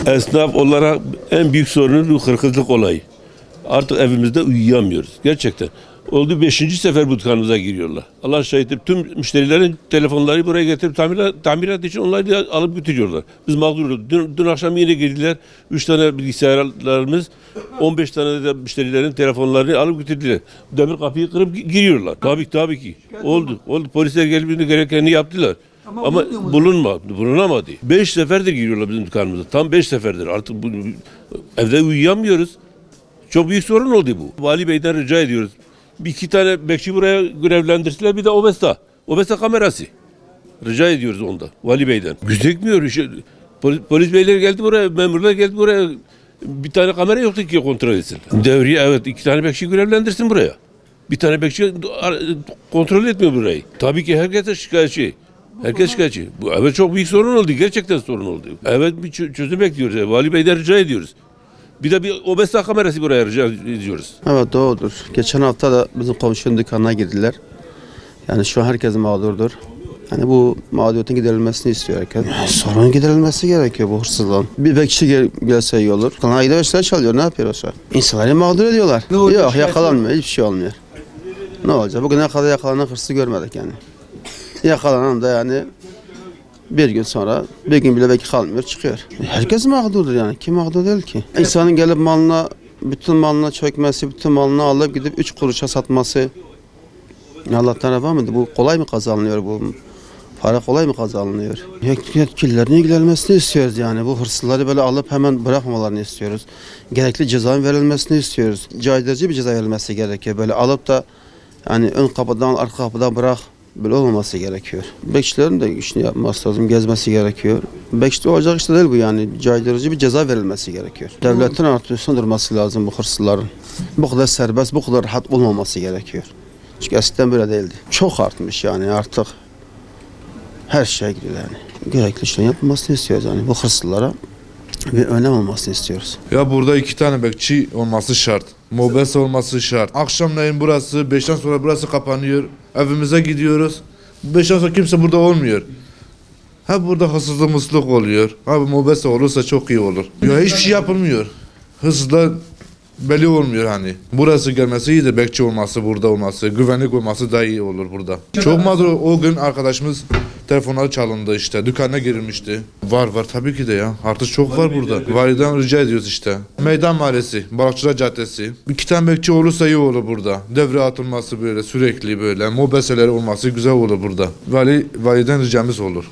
Esnaf olarak en büyük sorunu bu hırsızlık olayı. Artık evimizde uyuyamıyoruz. Gerçekten. Oldu 5. sefer bu dükkanımıza giriyorlar. Allah şahittir. Tüm müşterilerin telefonları buraya getirip tamirat için onları da alıp götürüyorlar. Biz mağduruz. Dün akşam yine girdiler. 3 tane bilgisayarlarımız, 15 tane de müşterilerin telefonlarını alıp götürdüler. Demir kapıyı kırıp giriyorlar. Tabii ki. Oldu. Polisler gelip gerekeni yaptılar. Ama bulunamadı. 5 seferdir giriyorlar bizim dükkanımıza. Tam 5 seferdir. Artık evde uyuyamıyoruz. Çok büyük sorun oldu bu. Vali Bey'den rica ediyoruz. Bir iki tane bekçi buraya görevlendirsinler, bir de Obesta kamerası. Rica ediyoruz onda, Vali Bey'den. Gözükmüyor. Polis beyler geldi buraya, memurlar geldi buraya. Bir tane kamera yoktu ki kontrol etsin. Devriye evet, 2 tane bekçi görevlendirsin buraya. Bir tane bekçi kontrol etmiyor burayı. Tabii ki herkes şikayetçi. Herkes şikayetçi. Bu evet çok büyük sorun oldu. Gerçekten sorun oldu. Evet bir çözüm bekliyoruz. Vali Bey'den rica ediyoruz. Bir de bir Obesta kamerası buraya rica ediyoruz. Evet doğrudur. Geçen hafta da bizim komşunun dükkanına girdiler. Yani şu an herkes mağdurdur. Yani bu mağduriyetin giderilmesini istiyor herkes. Sorunun giderilmesi gerekiyor bu hırsızlığın. Bir bekçi gelse iyi olur. Kanal giderse çalıyor, ne yapıyor o şu an? İnsanları mağdur ediyorlar. Yok yakalanmıyor, hiçbir şey olmuyor. Ne olacak? Bugüne kadar yakalanan hırsızı görmedik yani. Yakalanan da yani bir gün sonra, bir gün bile belki kalmıyor, çıkıyor. Herkes mağdurdur yani. Kim mağdur değil ki? İnsanın gelip bütün malına çökmesi, bütün malını alıp gidip 3 kuruşa satması. Allah'tan reva mıydı? Bu kolay mı kazanılıyor bu? Para kolay mı kazanılıyor? Yetkililerin ilgilenmesini istiyoruz yani. Bu hırsızları böyle alıp hemen bırakmamalarını istiyoruz. Gerekli cezanın verilmesini istiyoruz. Caydırıcı bir ceza verilmesi gerekiyor. Böyle alıp da yani ön kapıdan, arka kapıdan bırak. Böyle olmaması gerekiyor. Bekçilerin de işini yapması lazım, gezmesi gerekiyor. Bekçi olacak işte değil bu yani. Caydırıcı bir ceza verilmesi gerekiyor. Devletin artık üstüne durması lazım bu hırsızların. Bu kadar serbest, bu kadar rahat olmaması gerekiyor. Çünkü eskiden böyle değildi. Çok artmış yani artık. Her şeye gidiyor yani. Gerekli işlerin yapılmasını istiyoruz yani. Bu hırsızlara bir önlem olmasını istiyoruz. Ya burada 2 tane bekçi olması şart. Mobese olması şart. Akşamleyin burası, 5'ten sonra burası kapanıyor. Evimize gidiyoruz. 5'ten sonra kimse burada olmuyor. Ha burada hırsızlık oluyor. Abi mobese olursa çok iyi olur. Ya hiçbir şey yapılmıyor. Hırsızlar belli olmuyor hani. Burası gelmesi iyi de bekçi olması, burada olması, güvenlik olması daha iyi olur burada. Çok mağdur o gün arkadaşımız telefonları çalındı işte. Dükkana girilmişti. Var tabii ki de ya. Artık çok var burada. Validen rica ediyoruz işte. Meydan Mahallesi, Balıkçılar Caddesi. 2 tane bekçi olursa iyi olur burada. Devre atılması böyle sürekli böyle. Mobeseleri olması güzel olur burada. Validen ricamız olur.